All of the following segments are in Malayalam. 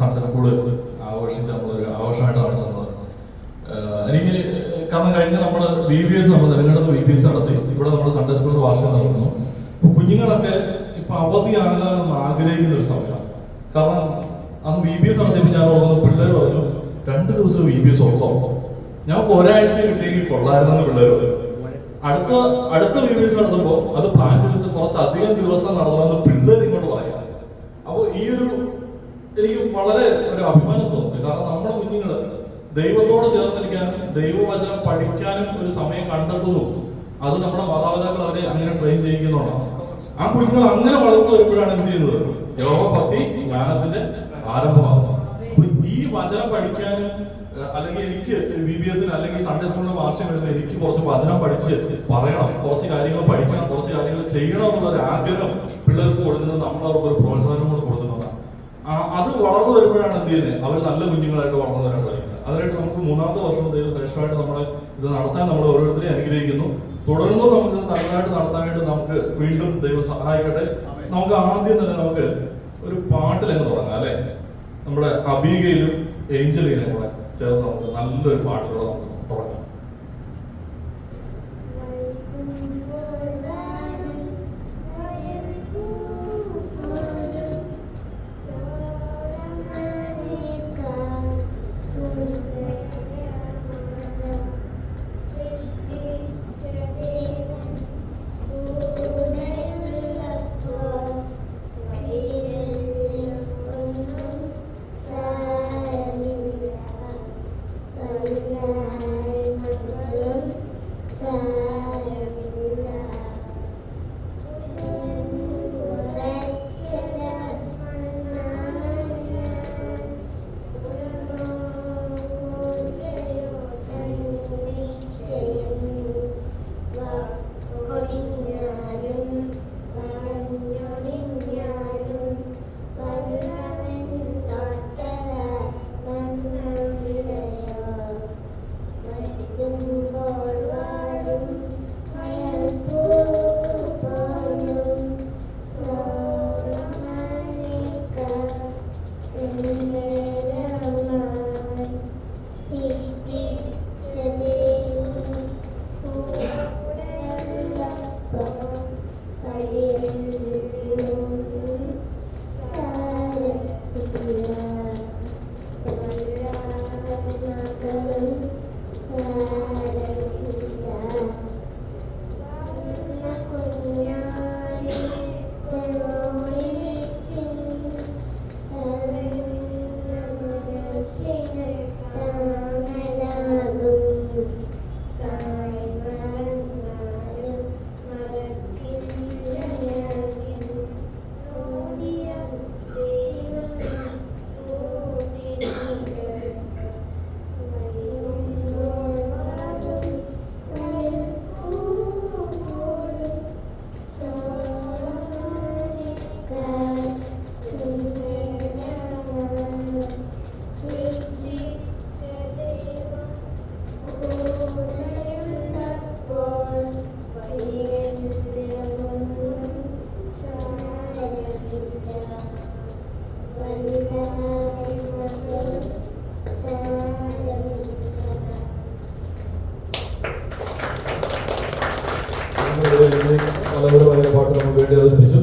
സൺഡേ സ്കൂള് ആഘോഷിച്ച് നമ്മളൊരു ആഘോഷമായിട്ട് നടത്തുന്നത്. എനിക്ക് കാരണം കഴിഞ്ഞ നമ്മൾ VBS നമ്മൾ നെടുങ്കണ്ടത്ത് VBS നടത്തി, ഇവിടെ നമ്മൾ സൺഡേ സ്കൂളിൽ വാർഷികം നടത്തുന്നു. കുഞ്ഞുങ്ങളൊക്കെ ഇപ്പൊ അവധിയാകാനൊന്ന് ആഗ്രഹിക്കുന്ന ഒരു സമയമാണ്. കാരണം അന്ന് VBS നടത്തിയപ്പോൾ ഞാൻ ഓർക്കുന്നത് പിള്ളേർ പറഞ്ഞു 2 ദിവസം VBS ഉള്ളപ്പോൾ ഞങ്ങൾക്ക് ഒരാഴ്ച കിട്ടിയെങ്കിൽ കൊള്ളായിരുന്നെന്ന് പിള്ളേർ പറഞ്ഞു. അടുത്ത VBS നടത്തുമ്പോൾ അത് പ്ലാൻ ചെയ്തിട്ട് കുറച്ചധികം ദിവസം നടന്നതെന്ന് പിള്ളേർ ഇങ്ങോട്ട് പറയാം. അപ്പോൾ ഈ ഒരു എനിക്ക് വളരെ ഒരു അഭിമാനം തോന്നി. കാരണം നമ്മുടെ കുഞ്ഞുങ്ങള് ദൈവത്തോട് ചേർന്നിരിക്കാനും ദൈവവചനം പഠിക്കാനും ഒരു സമയം കണ്ടെത്തുന്നു. അത് നമ്മുടെ മാതാപിതാക്കൾ അവരെ അങ്ങനെ ട്രെയിൻ ചെയ്യിക്കുന്നുണ്ടാണ്. ആ കുഞ്ഞുങ്ങൾ അങ്ങനെ വളർന്നു വരുമ്പോഴാണ് എന്ത് ചെയ്യുന്നത്, യോഗഭക്തി ജ്ഞാനത്തിന്റെ ആരംഭമാകുന്നത്. ഈ വചനം പഠിക്കാനും അല്ലെങ്കിൽ എനിക്ക് VBS അല്ലെങ്കിൽ സൺഡേ സ്കൂളിന്റെ വാർഷികം വരുമ്പോൾ എനിക്ക് കുറച്ച് വചനം പഠിച്ച് പറയണം, കുറച്ച് കാര്യങ്ങൾ പഠിക്കണം, കുറച്ച് കാര്യങ്ങൾ ചെയ്യണം എന്നുള്ള ഒരു ആഗ്രഹം പിള്ളേർക്ക് കൊടുക്കുന്നത് നമ്മൾ അവർക്ക് ഒരു പ്രോത്സാഹനം കൂടെ കൊടുക്കുന്നതാണ്. അത് വളർന്നു വരുമ്പോഴാണ് എന്ത് ചെയ്യുന്നത്, അവർ നല്ല കുഞ്ഞുങ്ങളായിട്ട് വളർന്നു വരാൻ സാധിക്കുന്നത്. അതിനായിട്ട് നമുക്ക് 3ാമത്തെ വർഷം ദൈവം ശ്രേഷ്ഠമായിട്ട് നമ്മളെ ഇത് നടത്താൻ നമ്മൾ ഓരോരുത്തരെയും അനുഗ്രഹിക്കുന്നു. തുടർന്നും നമുക്ക് നന്നായിട്ട് നടത്താനായിട്ട് നമുക്ക് വീണ്ടും ദൈവം സഹായിക്കട്ടെ. നമുക്ക് ആദ്യം തന്നെ നമുക്ക് ഒരു പാട്ടിലങ്ങ് തുടങ്ങാം അല്ലെ. നമ്മുടെ അബീഗയിലും ഏഞ്ചലിലും കൂടെ ചേർന്ന് നമുക്ക് നല്ലൊരു പാട്ടിലൂടെ നമുക്ക് തുടങ്ങാം. മനോഹരമായ പാട്ട് നമുക്ക് വേണ്ടി അവതരിപ്പിച്ചു.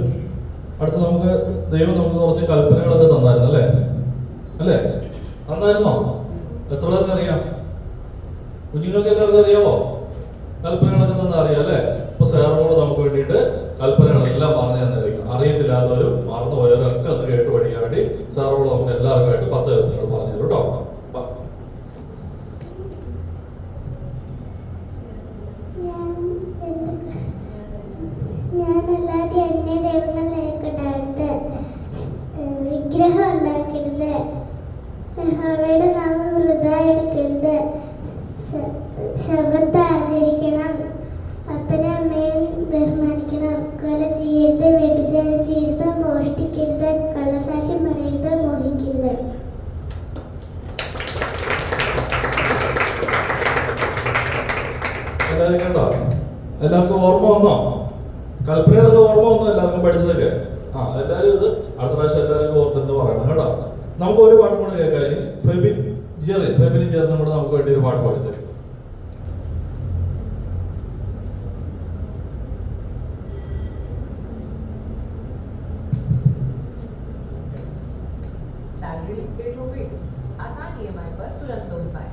അടുത്ത് നമുക്ക് ദൈവം നമുക്ക് കുറച്ച് കൽപ്പനകളൊക്കെ തന്നായിരുന്നു അല്ലേ തന്നായിരുന്നോ? എത്ര പേർക്ക് അറിയാം? കുഞ്ഞുങ്ങൾക്ക് എല്ലാവർക്കും അറിയാമോ? കൽപ്പനകളൊക്കെ തന്നെ അറിയാം അല്ലേ? ഇപ്പൊ സാറിനോട് നമുക്ക് വേണ്ടിയിട്ട് കൽപ്പനകളെല്ലാം പറഞ്ഞു തന്നിരിക്കും. അറിയത്തില്ലാത്തവരും മറന്നുപോയവരും ഒക്കെ ഒന്ന് കേട്ട് പഠിക്കാൻ വേണ്ടി സാറിനോട് നമുക്ക് എല്ലാവർക്കുമായിട്ട് 10 കൽപ്പനകൾ പറഞ്ഞു തരും കേട്ടോ. വിഗ്രഹം ഉണ്ടാക്കരുത്, അവയുടെ നാമം വൃഥാ എടുക്കരുത്, ശബത്ത് ആചരിക്കണം, അപ്പനെ അമ്മയും ബഹുമാനിക്കണം, കൊല ചെയ്യരുത്, വ്യഭിചാരം ചെയ്യരുത്, മോഷ്ടിക്കരുത്, കള്ളസാക്ഷ്യം പറയരുത്, മോഹിക്കരുത്. എല്ലാവരും കേട്ടോ? എല്ലാവർക്കും ഓർമ്മ വന്നോ? കൽപ്പനകളൊക്കെ ഓർമ്മ വന്നോ? എല്ലാവർക്കും പഠിച്ചതൊക്കെ? എല്ലാവരും ഇത് അടുത്ത പ്രാവശ്യം എല്ലാവർക്കും ഓർത്തെന്ന് പറയണം കേട്ടോ. നമുക്ക് ഒരു പാട്ടും കൂടെ കേൾക്കാൻ ഫെബിൻ ചേർന്നും കൂടെ നമുക്ക് വേണ്ടി ഒരു പാട്ട് പാടിത്തരും. सैलरी पेड हो गई, आसान EMI पर तुरंत लोन पाए।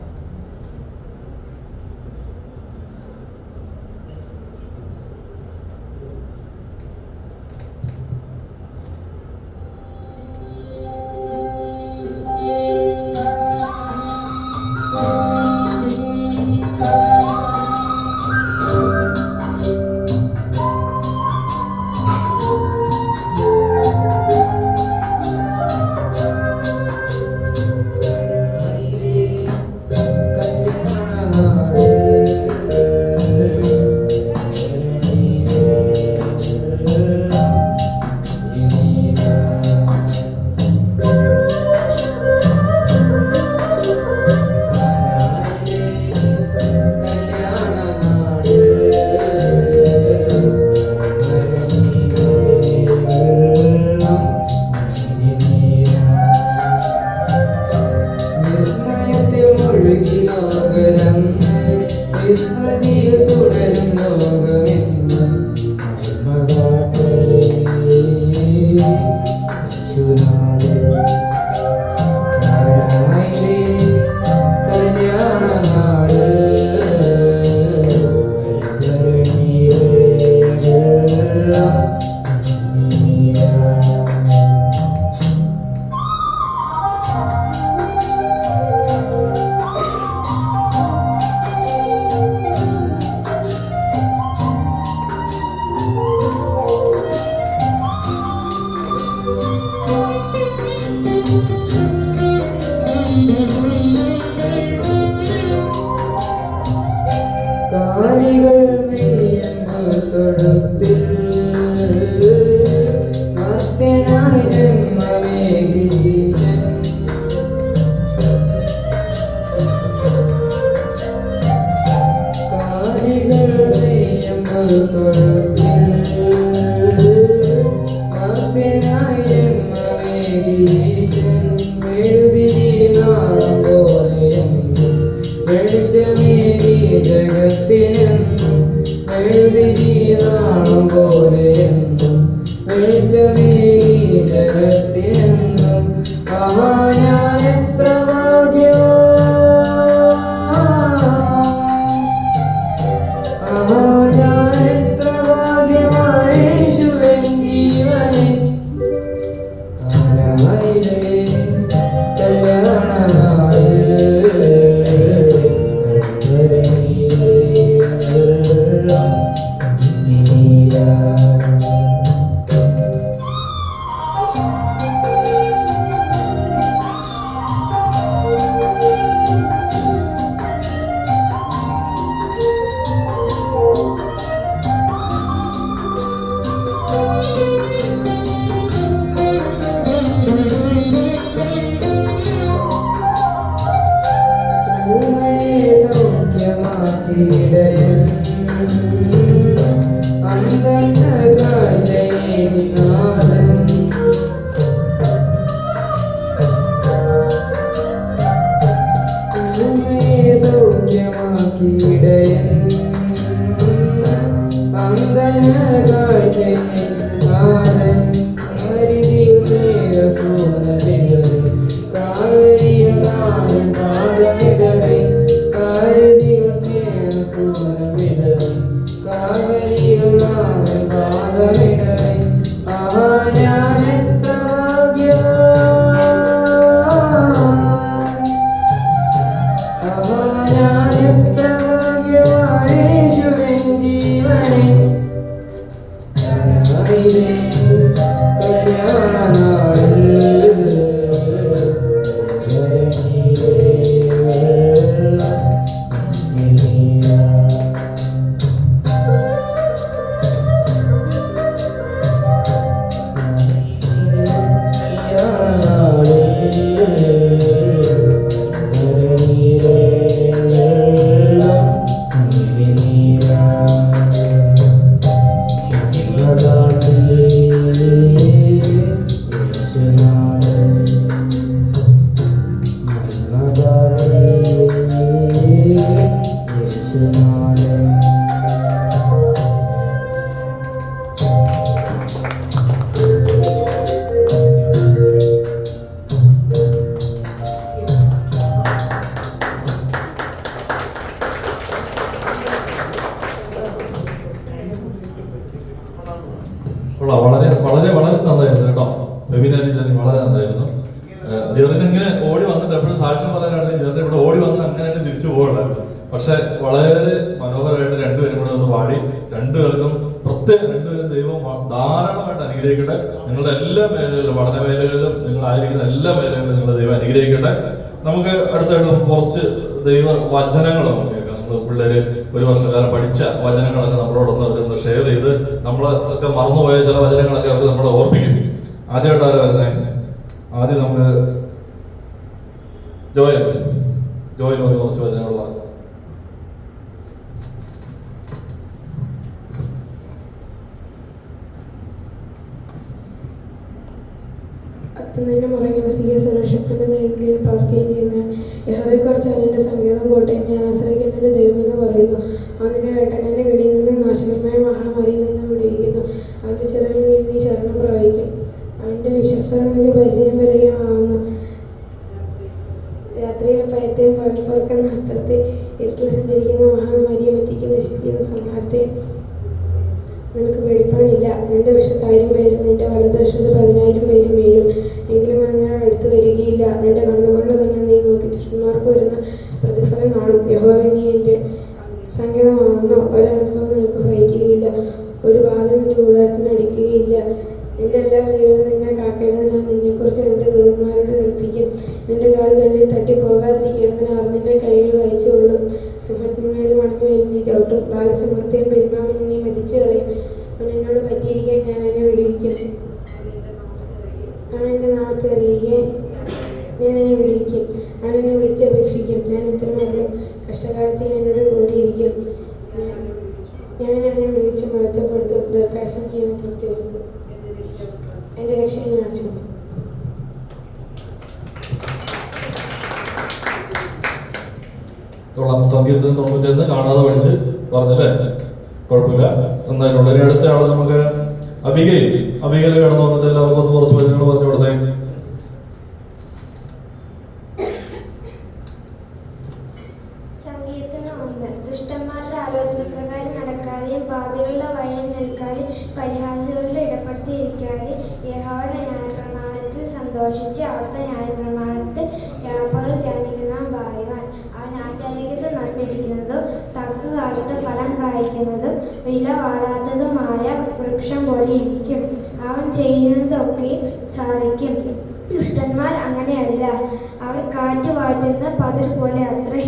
വളരെ നന്നായിരുന്നു കേട്ടോ. ഫെമിനാനി ജെറി വളരെ നന്നായിരുന്നു. ജെറിന് ഇങ്ങനെ ഓടി വന്നിട്ട് എപ്പോഴും സാക്ഷ്യം പറയാനാണെങ്കിൽ ജെറിന് ഇവിടെ ഓടി വന്ന് അങ്ങനെ തന്നെ തിരിച്ചു പോകണ്ടായിരുന്നു. പക്ഷെ വളരെ മനോഹരമായിട്ട് രണ്ടുപേരും കൂടെ ഒന്ന് പാടി. രണ്ടുപേർക്കും പ്രത്യേകം രണ്ടുപേരും ദൈവം ധാരാളമായിട്ട് അനുഗ്രഹിക്കട്ടെ. നിങ്ങളുടെ എല്ലാ മേഖലകളിലും, പഠന മേഖലകളിലും, നിങ്ങളായിരിക്കുന്ന എല്ലാ മേഖലകളിലും നിങ്ങളുടെ ദൈവം അനുഗ്രഹിക്കട്ടെ. നമുക്ക് അടുത്തായിട്ട് കുറച്ച് ദൈവ വചനങ്ങൾ നമുക്ക് കേൾക്കാം. നമ്മൾ പിള്ളേര് ഒരു വർഷക്കാലം പഠിച്ച വചനങ്ങളൊക്കെ നമ്മളോടൊന്ന് അവരൊന്ന് ഷെയർ ചെയ്ത് നമ്മളൊക്കെ മറന്നുപോയ ചില വചനങ്ങളൊക്കെ അവർ നമ്മളെ ഓർപ്പിക്കും. ആദ്യമായിട്ട് ആരാ വരുന്നത്? ആദ്യം നമുക്ക് ജോയൽ വന്ന് കുറച്ച് വചനങ്ങൾ പറഞ്ഞു. അത്യുന്നതിന്റെ മറയിൽ വസിക്കുകയും സർവശക്തന്റെ നിഴലിൽ പാർക്കുകയും ചെയ്യുന്ന യഹോവയെക്കുറിച്ചാണ് എൻ്റെ സങ്കേതം കോട്ടയം, ഞാൻ ആശ്രയിക്കുന്നതിന്റെ ദൈവമെന്ന് പറയുന്നു. അവൻ നിന്നെ വേട്ടക്കാരന്റെ കടിയിൽ നിന്നും നാശകരമായ മഹാമാരിയിൽ നിന്നും വിടുവിക്കുന്നു. അവന്റെ ചിറകിൽ കീഴിൽ നീ ശരണം പ്രാപിക്കും. അവന്റെ വിശ്വസ്തതയുടെ പരിചയം വരികയാവുന്നു. രാത്രിയിലെ ഭയത്തെയും പകൽ പറക്കുന്ന അസ്ത്രത്തെ, ഇരുട്ടിൽ സഞ്ചരിക്കുന്ന മഹാമാരിയെ പറ്റിക്ക് നശിക്കുന്ന സംഹാരത്തെ നിനക്ക് പേടിപ്പാനില്ല. നിന്റെ വശത്ത് 1000 പേരും നിന്റെ വലതുവശത്ത് 10,000 പേരും വീഴും, എങ്കിലും അങ്ങനെ അടുത്ത് വരികയില്ല. നിന്റെ കണ്ണുകൊണ്ട് തന്നെ നീ നോക്കി ദുഷ്ടന്മാർക്ക് വരുന്ന പ്രതിഫലം കാണും. യഹോവേ, നീ എൻ്റെ സങ്കേതമാകുന്നു. ഒരർത്ഥവും നിനക്ക് ഭയക്കുകയില്ല, ഒരു ബാധ നിന്റെ കൂടാരത്തിന് അടിക്കുകയില്ല. നിന്റെ എല്ലാ വഴികളും നിന്നെ കാക്കേണ്ടതിന് ഞാൻ നിന്നെക്കുറിച്ച് നിന്റെ ദൂതന്മാരോട് കൽപ്പിക്കും. നിന്റെ കാൽ കല്ലിൽ തട്ടി പോകാതിരിക്കേണ്ടതിന് അവർ നിന്നെ കയ്യിൽ വഹിച്ചുകൊള്ളും. സിംഹത്തിന്മേലും മടങ്ങുമേലും നീ ചവിട്ടും, ബാലസിംഹത്തെയും പെരുമാവിനെ നീ മതിച്ചു കളയും. അവൻ എന്നോട് പറ്റിയിരിക്കാൻ ഞാൻ അവനെ വിടുവിക്കും. അവൻ എൻ്റെ നാമത്തെ അറിയുകയും ഞാൻ അവനെ വിടുവിക്കും. അവൻ എന്നെ വിളിച്ചപേക്ഷിക്കും, ഞാൻ ഉത്തരമരുളും. കഷ്ടകാലത്ത് ഞാൻ എന്നോട് കൂടിയിരിക്കും. ഞാൻ അവനെ വിളിച്ച് മഹത്വപ്പെടുത്തും. ദീർഘായുസ്സും ജീവനും തൃപ്തി വരുത്തും. എൻ്റെ രക്ഷ ഞാൻ കാണിച്ചു. സങ്കീർത്തനം 91 കാണാതെ പഠിച്ച് പറഞ്ഞല്ലേ, കുഴപ്പമില്ല, നന്നായിട്ടുള്ള. ഇനി അടുത്ത ആള് നമുക്ക് അബിഗയിൽ കടന്നു വന്നിട്ട് എല്ലാവർക്കും ഒന്ന് കുറച്ച് വചനങ്ങൾ പറഞ്ഞു കൊടുത്തേ. സങ്കീർത്തനം 1. ദുഷ്ടന്മാരുടെ ആലോചന പ്രകാരം നടക്കാതെയും പാപികളുടെ വഴിയിൽ നിൽക്കാതെ പരിഹാസികളുടെ ഇടപെടുത്തിയിരിക്കാതെ യഹോവയുടെ ന്യായപ്രമാണത്തിൽ സന്തോഷിച്ച് അവിടുത്തെ ന്യായപ്രമാണത്തിൽ രാപ്പകൽ ധ്യാനിക്കുന്നവൻ ഭാഗ്യവാൻ. അവൻ ആറ്റരികത്ത് നട്ടിരിക്കുന്നതും തക്കകാലത്ത് ഫലം കായ്ക്കുന്നതും വില വാടാത്തതുമായ വൃക്ഷം പോലെ ഇരിക്കും. അവൻ ചെയ്യുന്നതൊക്കെയും സാധിക്കും. ദുഷ്ടന്മാർ അങ്ങനെയല്ല, അവൻ കാറ്റ് വാറ്റുന്ന പതിർ പോലെ അത്രേ.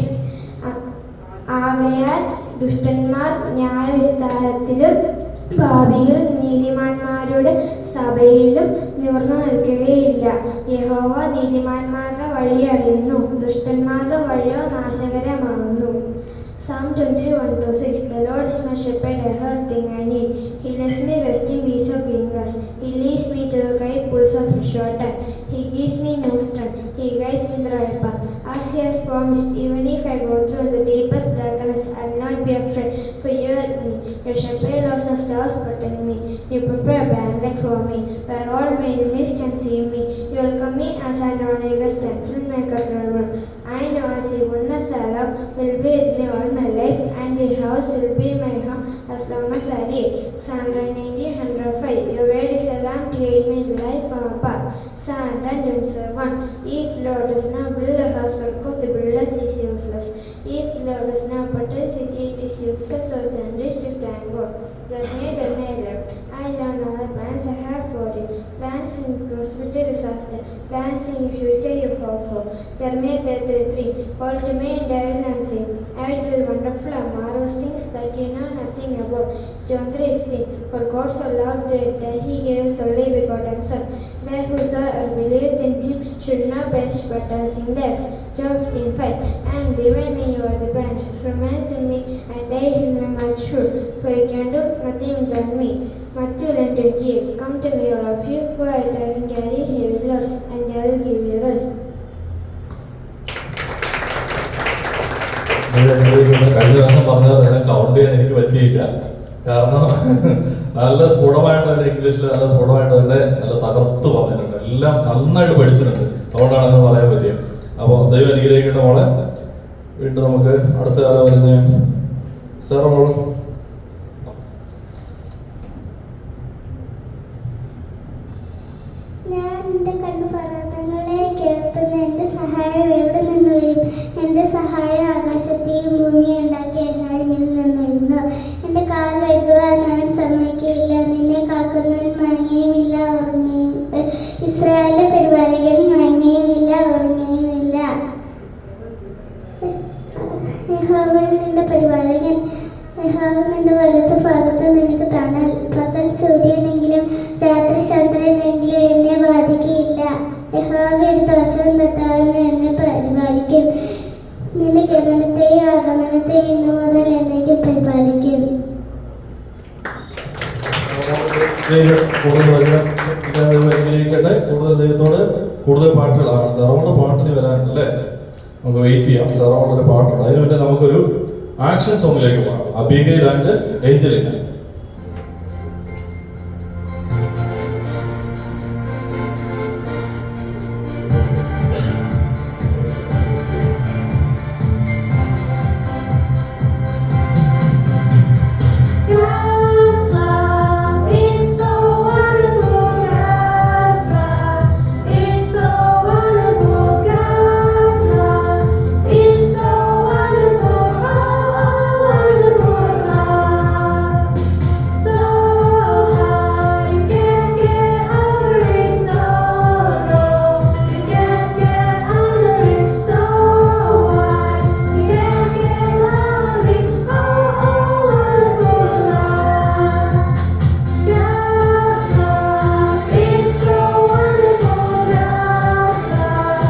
ആകയാൽ ദുഷ്ടന്മാർ ന്യായവിസ്താരത്തിലും പാപികൾ നീതിമാന്മാരുടെ സഭയിലും നിവർന്നു നിൽക്കുകയില്ല. യഹോവ നീതിമാന്മാരുടെ വഴി അറിയുന്നു, ദുഷ്ടന്മാരുടെ വഴിയോ നാശകരമാകുന്നു. Psalm 23:1-6. The Lord is my shepherd, I have everything I need. He lets me rest in peace of green grass. He leads me to the quiet pools of fresh water. He gives me new strength. He guides me in the right path. As He has promised, even if I go through the deepest darkness, I will not be afraid, for You are with me. Your shepherd loves the stars protect me. You prepare a banquet for me, where all my enemies can see me. You welcome me as I draw near, stand fill my cup over. I know as Your goodness and love will be with me all my life, and Your house will be my home as long as I live. Psalm 105. Your word is a lamp to guide me to life on my path. Psalm 121. If the Lord does not build the house, work of the builders is useless. If the Lord does not put a city, it is useless for sandals to stand for. Jeremiah 10:11. I learn other plans I have for you, plans to prosperity, disaster, plans to in future you hope for. Jeremiah 33:3. Call to me and I will answer you. I will tell wonderful and marvelous things that you know nothing about. John 3:16. For God so loved the earth that He gave His only begotten Son, that whosoever believeth in Him should not perish but have life. John 15:5. I am the vine and you are the branch. Remain in me and I will be much fruit, for you can do nothing without me. Matthew 11:28. Come to me, all of you who are tired and carry heavy loads, and I will give you rest. കഴിഞ്ഞ ദിവസം പറഞ്ഞാൽ തന്നെ കൗണ്ട് ചെയ്യാൻ എനിക്ക് പറ്റിയില്ല. കാരണം നല്ല സ്ഫുടമായിട്ട് തന്നെ ഇംഗ്ലീഷിൽ നല്ല സ്ഫുടമായിട്ട് തന്നെ നല്ല തകർത്ത് പറഞ്ഞിട്ടുണ്ട്, എല്ലാം നന്നായിട്ട് പഠിച്ചിട്ടുണ്ട്. അതുകൊണ്ടാണെന്ന് പറയാൻ പറ്റിയത്. അപ്പോൾ ദൈവം അനുഗ്രഹിക്കേണ്ട മോളെ. വീണ്ടും നമുക്ക് അടുത്ത കാലം വരുന്ന സാർ മോളും നിന്റെ കണ്ണുപർവ്വതങ്ങളെ കേൾക്കുന്ന എന്റെ സഹായം എവിടെ നിന്ന് വരും? എന്റെ സഹായം ആകാശത്തെയും ഭൂമിയെ ഉണ്ടാക്കിയ യഹോവയിൽ നിന്ന് വരുന്നു. എന്റെ കാൽ വഴുതുവാൻ അവൻ സമ്മതിക്കുകയില്ല. നിന്നെ കാക്കുന്നവൻ മയങ്ങുകയുമില്ല, ഉറങ്ങുകയും ഇസ്രായേലിന്റെ പരിപാലകൻ മയങ്ങുകയുമില്ല, ഉറങ്ങുകയുമില്ല. യഹോവ നിന്റെ പരിപാലകൻ, യഹോവ നിന്റെ വലത്ത് ഭാഗത്ത് നിനക്ക് തണൽ. പകൽ സൂര്യനെങ്കിലും രാത്രി ചന്ദ്രനെങ്കിലും എന്നെ ബാധിക്കുകയില്ല. യഹോവയുടെ ദോഷവും തട്ടാതെ എന്നെ പരിപാലിക്കും. നിന്റെ ഗമനത്തെയും ആഗമനത്തെയും ഇന്നു മുതൽ എന്നേക്കും പരിപാലിക്കും. കൂടുതൽ ദൈവത്തോട് കൂടുതൽ പാട്ടുകളാണ്. സെറോണ്ട് പാട്ടിന് വരാനുണ്ട് അല്ലേ? നമുക്ക് വെയിറ്റ് ചെയ്യാം. സെറോണ്ടൊരു പാട്ടുണ്ട്. അതിന് മുന്നേ നമുക്കൊരു ആക്ഷൻ സോങ്ങിലേക്ക് പോകാം. Abigail and Angelina. God's love is so wonderful. God's love is so wonderful. God's love is so wonderful. Oh, wonderful love. So high you can't get over it. So low you can't get under it. So wide you can't get around it. Oh, wonderful love. God's love is so wonderful. God's love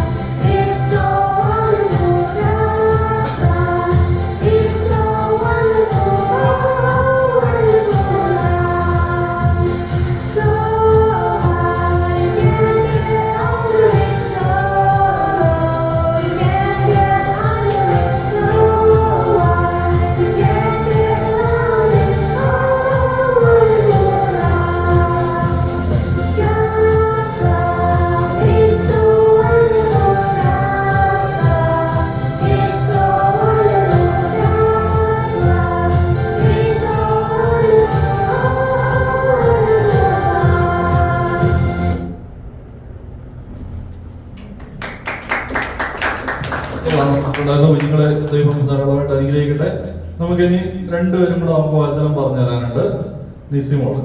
is so wonderful. God's love is so wonderful. Oh, wonderful love. So high you can't get over it. So low you can't get under it. So wide you can't get around it. Oh, wonderful love. God's love is so wonderful. God's love is so wonderful. God's love is so ഉണ്ടായിരുന്ന കുഞ്ഞുങ്ങളെ ദൈവം ധാരാളമായിട്ട് അനുഗ്രഹിക്കട്ടെ. നമുക്കിനി രണ്ടുപേരും കൂടെ നമുക്ക് വചനം പറഞ്ഞു തരാനുണ്ട്. നിസിമോള്.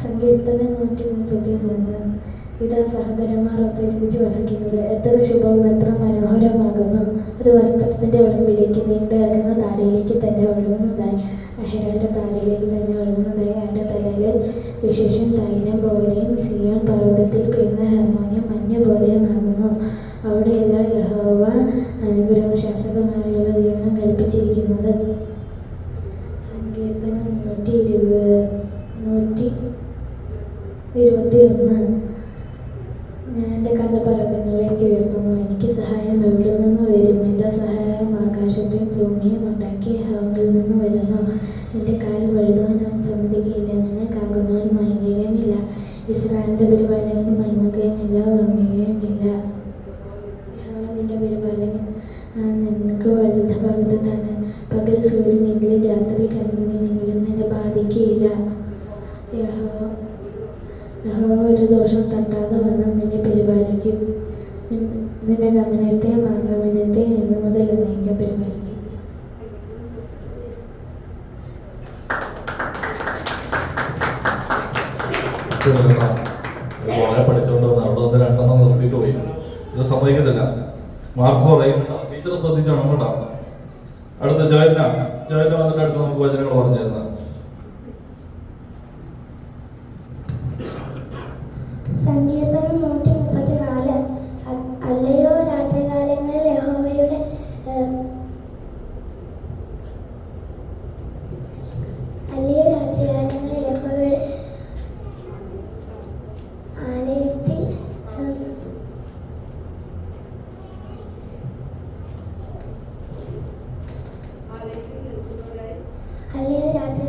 സങ്കീർത്തനം 133. ഇതാ സഹോദരന്മാർ ഒത്തൊരുമിച്ച് വസിക്കുന്നത് എത്ര ശുഭവും എത്ര മനോഹരമാകുന്നു. അത് വസ്ത്രത്തിന്റെ ഒളിവിലേക്ക് നീണ്ടു കിടക്കുന്ന താടിയിലേക്ക് തന്നെ ഒഴുകുന്നതായി, അഹരോന്റെ താടിയിലേക്ക് തന്നെ ഒഴുകുന്നതായി. അവന്റെ തലയിൽ വിശേഷം തൈലം പോലെയും സിയോൻ പർവ്വതത്തിൽ പെയ്യുന്ന ഹാർമോണിയം മഞ്ഞ പോലെയുമാകുന്നു. അവിടെയല്ല യഹോവ അനുഗ്രഹവും ശാശ്വതമായുള്ള ജീവനം കൽപ്പിച്ചിരിക്കുന്നത്. സങ്കീർത്തനം 121. ഞാൻ എൻ്റെ കണ്ണ് പർവ്വതങ്ങളിലേക്ക് ഉയർത്തുന്നു. എനിക്ക് സഹായം എവിടെ നിന്ന് വരും? എൻ്റെ സഹായം ആകാശത്തെയും ഭൂമിയും ഉണ്ടാക്കിയ യഹോവയിൽ നിന്ന് വരുന്നു. നിന്റെ കാൽ വഴുതുവാൻ അവൻ സമ്മതിക്കുകയില്ല. നിന്നെ കാക്കുന്നവൻ മയങ്ങുകയുമില്ല. ഇസ്രായേലിന്റെ പരിപാലകൻ മയങ്ങുകയുമില്ല, ഉറങ്ങുകയുമില്ല. യഹോവ നിന്റെ പരിപാലകൻ, നിനക്ക് വലത് ഭാഗത്ത് തന്നെ. പകൽ സൂര്യനെങ്കിലും രാത്രി ചന്ദ്രനെങ്കിലും നിന്നെ ബാധിക്കുകയില്ല. യഹോവ ഒരു ദോഷം തട്ടാതെ വണ്ണം നിന്നെ പരിപാലിക്കും. നിന്റെ ഗമനത്തെയും ആഗമനത്തെയും ഇന്നു മുതൽ എന്നേക്കും പരിപാലിക്കും. വളരെ പഠിച്ചുകൊണ്ട് അവിടെ വന്ന് രണ്ടെണ്ണം നിർത്തിയിട്ട് പോയി. ഇത് സമ്മതിക്കത്തില്ല. മാർക്ക് പറയും. ടീച്ചറെ ശ്രദ്ധിച്ചോണം കേട്ടോ. അടുത്ത ജോയന വന്നിട്ട് അടുത്ത് നമുക്ക് വചനങ്ങൾ പറഞ്ഞു തരുന്നത്. സങ്കീർത്തനം 134. അല്ലയോ രാത്രികാലങ്ങളിൽ യഹോവയുടെ ആലയത്തിൽ അല്ലയോ രാത്രി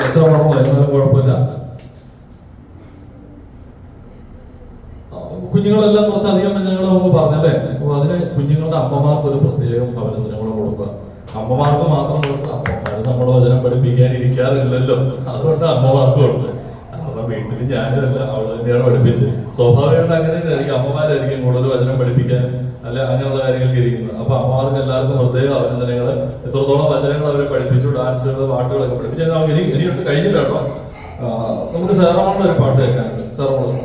ലക്ഷ വേണമോ എന്നാലും കുഴപ്പമില്ല. കുഞ്ഞുങ്ങളെല്ലാം കുറച്ചധികം വ്യഞ്ജനങ്ങൾ നമുക്ക് പറഞ്ഞല്ലേ. അപ്പോൾ അതിന് കുഞ്ഞുങ്ങളുടെ അമ്മമാർക്ക് ഒരു പ്രത്യേകം അഭിനന്ദനങ്ങൾ കൊടുക്കുക. അമ്മമാർക്ക് മാത്രം കൊടുക്കുക. അമ്മമാർ നമ്മൾ വചനം പഠിപ്പിക്കാനിരിക്കാറില്ലല്ലോ, അതുകൊണ്ട് അമ്മമാർക്ക് കൊടുക്കുക. കാരണം വീട്ടിൽ ഞാനുമല്ല, അവൾ തന്നെയാണ് പഠിപ്പിച്ചത്. സ്വാഭാവികമായിട്ട് അങ്ങനെയായിരിക്കും, അമ്മമാരായിരിക്കും കൂടുതൽ വചനം പഠിപ്പിക്കാൻ അല്ല അങ്ങനെയുള്ള കാര്യങ്ങൾക്ക് ഇരിക്കുന്നത്. അപ്പൊ അമ്മമാർക്ക് എല്ലാവർക്കും പ്രത്യേക അഭിനന്ദനങ്ങൾ. എത്രത്തോളം വചനങ്ങൾ അവരെ പഠിപ്പിച്ചു, ഡാൻസുകൾ, പാട്ടുകളൊക്കെ പഠിപ്പിച്ചു. നമുക്ക് ഇനിയൊട്ട് കഴിഞ്ഞില്ല കേട്ടോ. നമുക്ക് സാറമ്മയുടെ ഒരു പാട്ട് കേൾക്കാനുണ്ട്. സാറമ്മ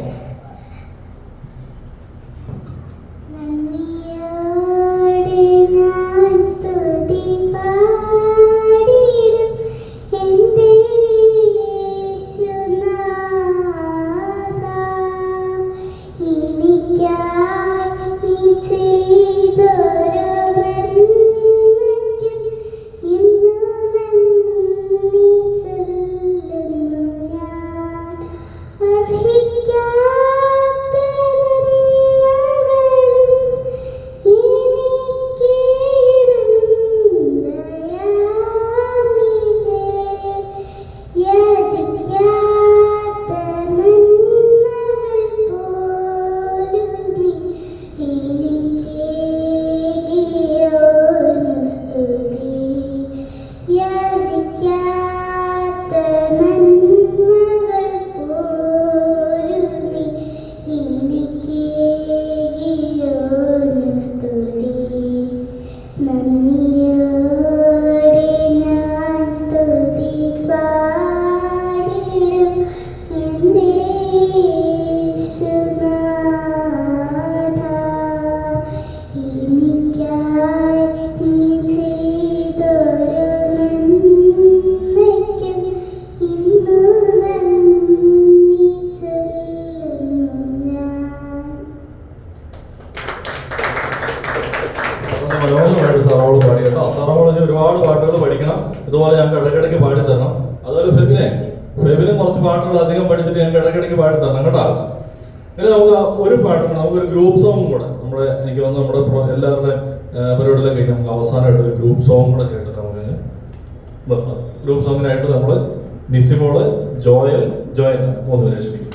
മനോഹരമായിട്ട് സാറോള് പാടി കേട്ടോ. സാറോളിന് ഒരുപാട് പാട്ടുകൾ പഠിക്കണം. ഇതുപോലെ ഞങ്ങൾക്ക് ഇടയ്ക്കിടയ്ക്ക് പാടിത്തരണം. അതുപോലെ ഫെബിനും കുറച്ച് പാട്ടുകൾ അധികം പഠിച്ചിട്ട് ഞങ്ങൾക്ക് ഇടയ്ക്കിടയ്ക്ക് പാടിത്തരണം കേട്ടോ. ഇനി നമുക്ക് ഒരു പാട്ട്, നമുക്കൊരു ഗ്രൂപ്പ് സോങ്ങും കൂടെ നമ്മുടെ, എനിക്ക് തോന്നുന്നു നമ്മുടെ എല്ലാവരുടെ പരിപാടിയിലൊക്കെ കഴിഞ്ഞ് നമുക്ക് അവസാനമായിട്ട് ഒരു ഗ്രൂപ്പ് സോങ് കൂടെ കേട്ടിട്ട് നമുക്ക് നിർത്താം. ഗ്രൂപ്പ് സോങ്ങിനായിട്ട് നമ്മൾ നിസിമോള്, ജോയൽ, ജോയൽ 3 പേരെ ക്ഷണിക്കും.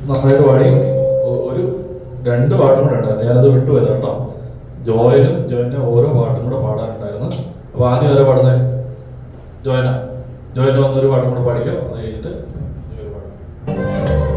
നന്നായിട്ട് പാടി. ഒരു 2 പാട്ടും കൂടെ ഉണ്ടായിരുന്നു, ഞാനത് വിട്ടുപോയത് കേട്ടോ. ജോയിന്റെ ഓരോ പാട്ടും കൂടെ പാടാനുണ്ടായിരുന്നു. അപ്പൊ ആദ്യം ആരാ പാടുന്നത്? ജോയിന വന്നൊരു പാട്ടും കൂടെ പാടിക്കോ, അത് കഴിഞ്ഞിട്ട് ജോയിൻ പാടാം.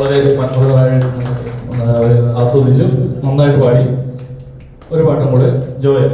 വളരെ മനോഹരമായിട്ട് ആസ്വദിച്ചു, നന്നായിട്ട് പാടി. ഒരു പാട്ടും കൂടെ ജോയൽ.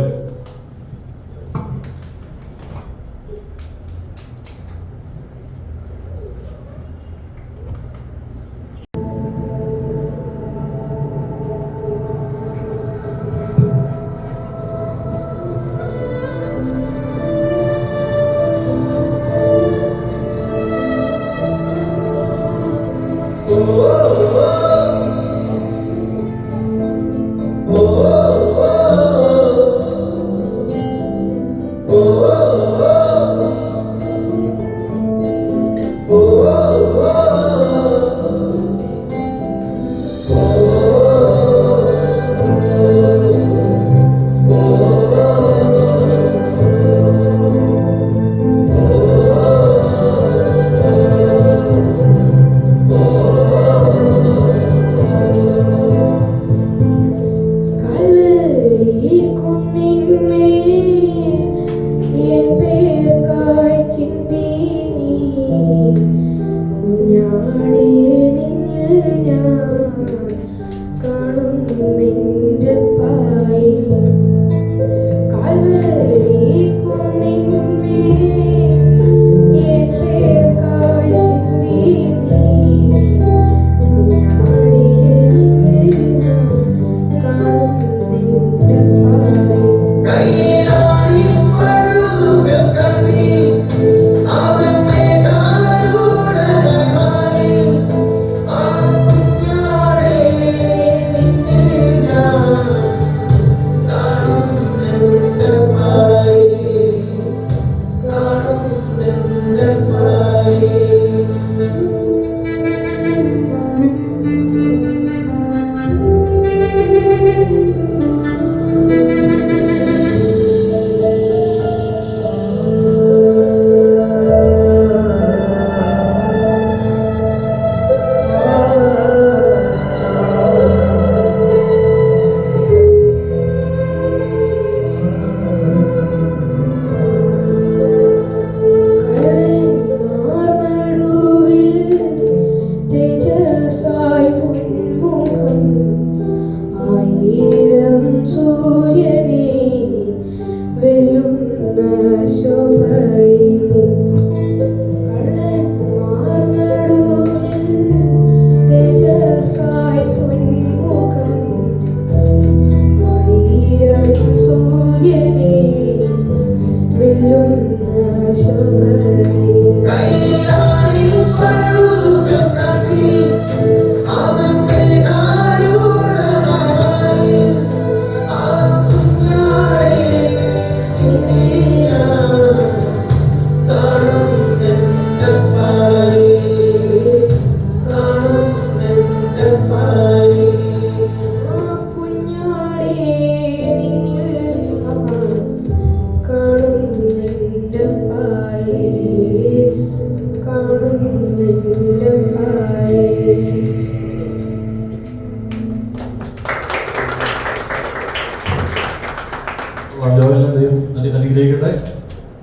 ജോലിനെയും അനുഗ്രഹിക്കട്ടെ.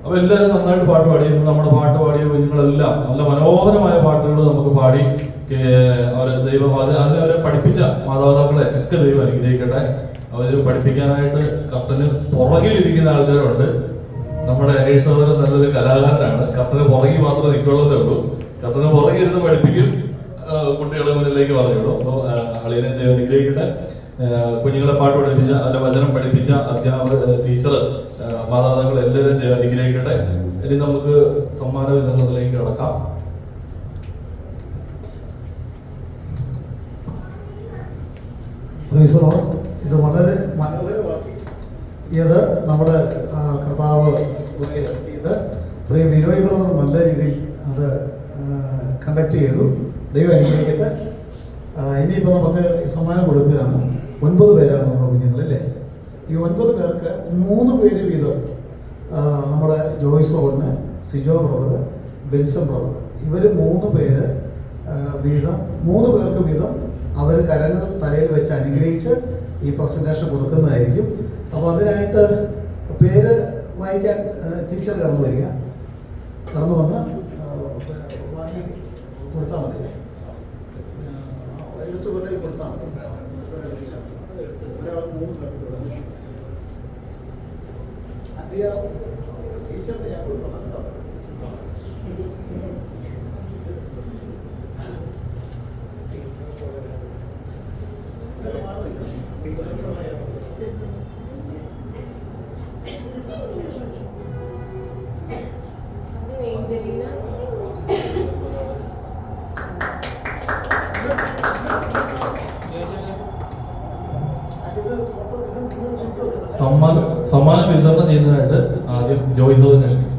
അപ്പോൾ എല്ലാവരും നന്നായിട്ട് പാട്ട് പാടി. നമ്മുടെ പാട്ട് പാടിയ കുഞ്ഞുങ്ങളെല്ലാം നല്ല മനോഹരമായ പാട്ടുകൾ നമുക്ക് പാടി അവരെ ദൈവം അതിനെ പഠിപ്പിച്ച മാതാപിതാക്കളെ ഒക്കെ ദൈവം അനുഗ്രഹിക്കട്ടെ. അവർ പഠിപ്പിക്കാനായിട്ട് കർട്ടന് പുറകിലിരിക്കുന്ന ആൾക്കാരുണ്ട്. നമ്മുടെ അനീഷ് സഹോദരൻ നല്ലൊരു കലാകാരനാണ്. കർട്ടന് പുറകിൽ മാത്രമേ നിൽക്കുള്ളതേ ഉള്ളൂ. കർട്ടന് പുറകിരുന്ന് പഠിപ്പിക്കും, കുട്ടികളെ മുന്നിലേക്ക് പറഞ്ഞുവിടും. അപ്പോൾ അളിയനെ ദൈവം അനുഗ്രഹിക്കട്ടെ. കുഞ്ഞുങ്ങളെ പാട്ട് പഠിപ്പിച്ച, അതിന്റെ വചനം പഠിപ്പിച്ച അധ്യാപക, ടീച്ചർ, മാതാപിതാക്കൾ എല്ലാവരും ദൈവം അനുഗ്രഹിക്കട്ടെ. ഇനി നമുക്ക് സമ്മാന വിതരണത്തിലേക്ക് കടക്കാം. ഇത് വളരെ മനോഹരമാക്കി ഇത് നമ്മുടെ കർത്താവ് ഇത് പ്രിയ ബിനോയ് ബ്രദർ നല്ല രീതിയിൽ അത് കണ്ടക്ട് ചെയ്തു. ദൈവം അനുഗ്രഹിക്കട്ടെ. ഇനിയിപ്പോൾ നമുക്ക് സമ്മാനം കൊടുക്കുകയാണ്. 9 പേരാണ് നമ്മുടെ കുഞ്ഞുങ്ങളല്ലേ. ഈ 9 പേർക്ക് 3 പേര് വീതം നമ്മുടെ Joyce Owen, Sijo brother, Benson brother, ഇവർ 3 പേര് വീതം 3 പേർക്ക് വീതം അവർ കരങ്ങൾ തലയിൽ വെച്ച് അനുഗ്രഹിച്ച് ഈ പ്രസൻറ്റേഷൻ കൊടുക്കുന്നതായിരിക്കും. അപ്പോൾ അതിനായിട്ട് പേര് വായിക്കാൻ ടീച്ചർ കടന്നു വരിക. കടന്നു വന്ന് വാങ്ങി കൊടുത്താൽ മതി. എഴുത്തുകൊണ്ടേ കൊടുത്താൽ മതി. ഒരാൾ 3 പേർക്ക് ടീച്ചറിന് ഞാൻ കൊടുക്കണം കേട്ടോ. Angelina. സമ്മാനം വിതരണം ചെയ്യുന്നതിനായിട്ട് ആദ്യം ജോയ് സഹോദരനെ ക്ഷണിക്കും.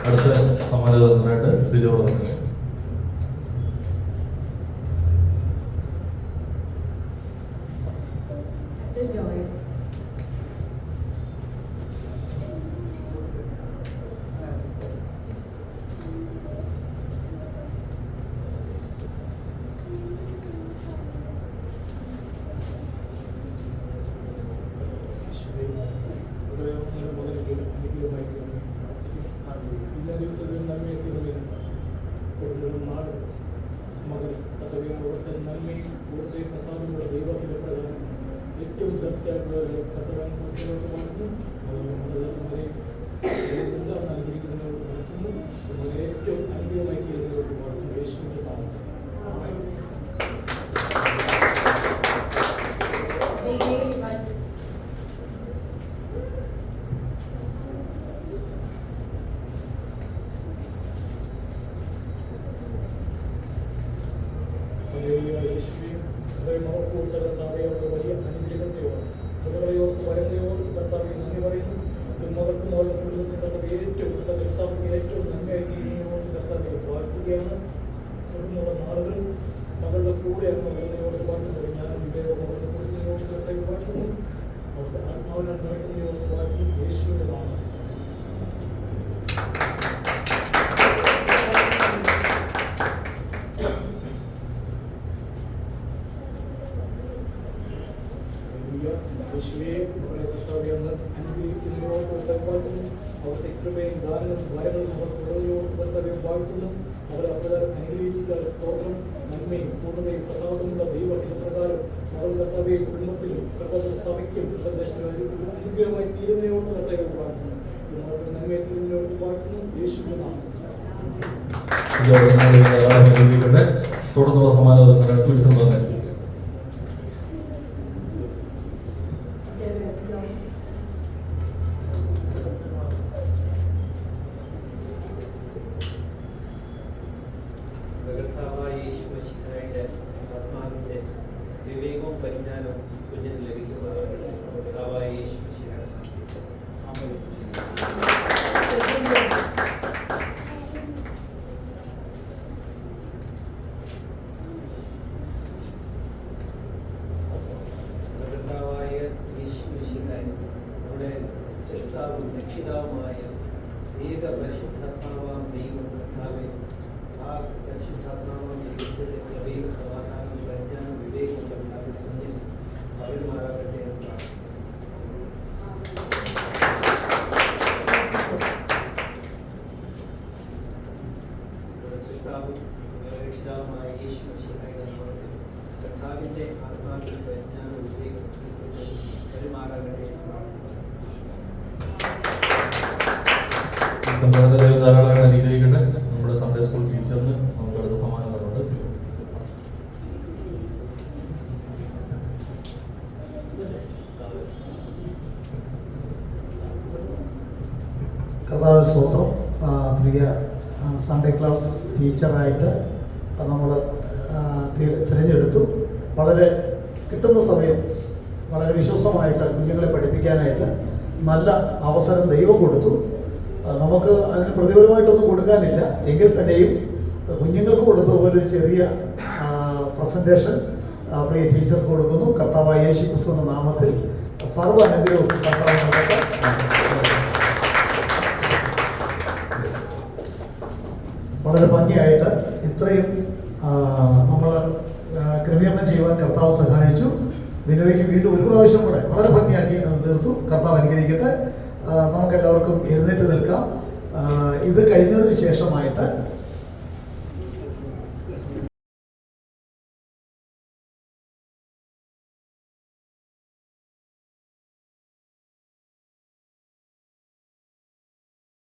അടുത്ത സമ്മാനദായകനായിട്ട് സിജോ റോഡൻ. Joy. ഏറ്റവും ബെസ്റ്റായിട്ടുള്ള കത്തവാൻ കുട്ടികൾക്ക് മാത്രം എല്ലാം നൽകിയിരിക്കുന്നവർക്ക് നടത്തുന്നു ഏറ്റവും അനുഗ്രഹമായി തീരുന്നവർക്ക് മാത്രം യേശുവിന്റെ നാമം. യേശുവേ ഓർത്ത് കർത്താവെ അവരുടെ വലിയ അനുഗ്രഹത്തെയോട് മൃഗങ്ങളെയോർത്ത് വരങ്ങളെയോർത്ത് കർത്താവെ നന്ദി പറയുന്നു. മകൾക്കും അവരുടെ കുടുംബത്തിൻ്റെ ഏറ്റവും നന്മയായി തീരുന്നതിനോട് കർത്താവെ വാഴ്ത്തുകയാണ്. തുടർന്നുള്ള നാളുകൾ മകളുടെ കൂടെ മകളെയോട് വാഴ്ത്തുന്നത് ഞാൻ വിവേകോട് കുടുംബത്തിനോട് കർത്താവെ വാഴ്ത്തുന്നു. അവരുടെ ആത്മാവിനെ നേടുന്നതിനോട് വാഴ്ത്തുന്നു. യേശുവിന്റെ നാമം. യേശുവേ അവരെ കർത്താവെ അനുഗ്രഹിക്കുന്നതിനോട് വാഴ്ത്തുന്നു. അവരുടെ കൃപയും ദാനവും വരങ്ങളും അവർക്ക് ഉള്ളതിനോട് കർത്താവെ വാഴ്ത്തുന്നു. അവരെ അപ്രകാരം അനുഗ്രഹിച്ചിട്ടുള്ള സ്തോത്രം നന്മയും പൂർണ്ണതയും പ്രസാദമുള്ള ദൈവത്തിന്റെ പ്രകാരം അവരുടെ സഭയും കുടുംബത്തിലും കർത്താവ് സഭയ്ക്കും അനുഗ്രഹമായി തീരുന്നതിനോട് കർത്താവെ വാഴ്ത്തുന്നു. അവരുടെ നന്മയെ തീരുന്നതിനോട് വാഴ്ത്തുന്നു. യേശുവിന്റെ നാമം. തുടർന്നുള്ള സമ്മാനദായകനായിട്ട് ടൂറിസം പറഞ്ഞത് വിവേകവും പരിജ്ഞാനവും കുഞ്ഞിന് ലഭിക്കുന്നതാണ്. നമ്മുടെ സൃഷ്ടാവും രക്ഷിതാവുമായ ഏക പരിശുദ്ധാത്മാവാം ദൈവം കർത്താവേ, ആ പരിശുദ്ധാത്മാവാം ദൈവത്തിന്റെ കൃപയും സമാധാനവും പരിജ്ഞാനവും വിവേകവും കർത്താവിന്റെ കുഞ്ഞിന് അവരുമാറാകട്ടെ എന്നാണ്. സൃഷ്ടാവും രക്ഷിതാവുമായ യേശു മിശിഹായുടെ നാമത്തിൽ കർത്താവിന്റെ ആത്മാവിൽ പരിജ്ഞാനവും വിവേകവും പെരുമാറാകട്ടെ എന്നാണ്. സമ്മാനദായകർ ധാരാളമായിട്ട് അനുഗ്രഹിക്കട്ടെ. നമ്മുടെ സൺഡേ സ്കൂൾ ടീച്ചറിന് നമുക്ക് അടുത്ത സമ്മാനങ്ങളുണ്ട്. കർത്താവിന് സ്തോത്രം. പ്രിയ സൺഡേ ക്ലാസ് ടീച്ചറായിട്ട് നമ്മൾ തിരഞ്ഞെടുത്തു. വളരെ കിട്ടുന്ന സമയം വളരെ വിശ്വസ്തമായിട്ട് കുഞ്ഞുങ്ങളെ പഠിപ്പിക്കാനായിട്ട് നല്ല അവസരം ദൈവം കൊടുത്തു. നമുക്ക് അതിന് പ്രതികൂലമായിട്ടൊന്നും കൊടുക്കാനില്ല, എങ്കിൽ തന്നെയും കുഞ്ഞുങ്ങൾക്ക് കൊടുത്തതുപോലെ ഒരു ചെറിയ പ്രസൻറ്റേഷൻ പ്രിയ ടീച്ചർക്ക് കൊടുക്കുന്നു. കർത്താവായ യേശു ക്രിസ്തുവിന്റെ നാമത്തിൽ സർവ്വ അനുഗ്രഹവും കർത്താവ് നൽകട്ടെ. വളരെ ഭംഗിയായിട്ട് ഇത്രയും നമ്മൾ ക്രമീകരണം ചെയ്യുവാൻ കർത്താവ് സഹായിച്ചു. വിനോയ്ക്ക് വീണ്ടും ഒരു പ്രാവശ്യം കൂടെ വളരെ ഭംഗിയാക്കി അത് തീർത്തു. കർത്താവ് അനുഗ്രഹിക്കട്ടെ. നമുക്കെല്ലാവർക്കും എഴുന്നേറ്റ് നിൽക്കാം. ഇത് കഴിഞ്ഞതിന് ശേഷമായിട്ട്